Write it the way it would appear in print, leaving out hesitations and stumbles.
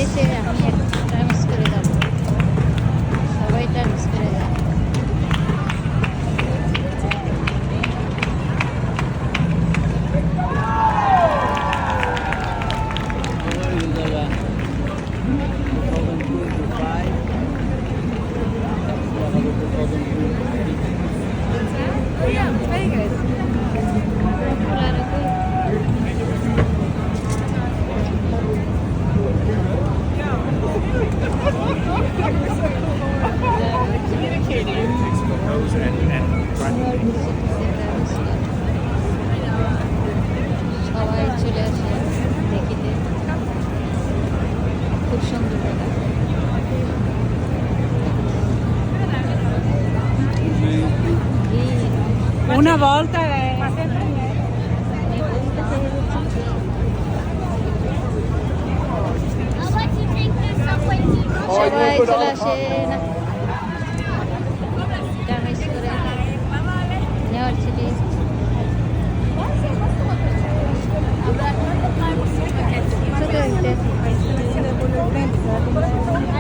এসে আমি একটা মিস করে যাবো, সবাইটা মিস করে যাবো। সবাই চলে আসে দেখিতে, খুব সুন্দর জায়গা। Una volta è... সবাই চলে আসে না, এটা মিস করে নেওয়ার ছিল। ছোট একটা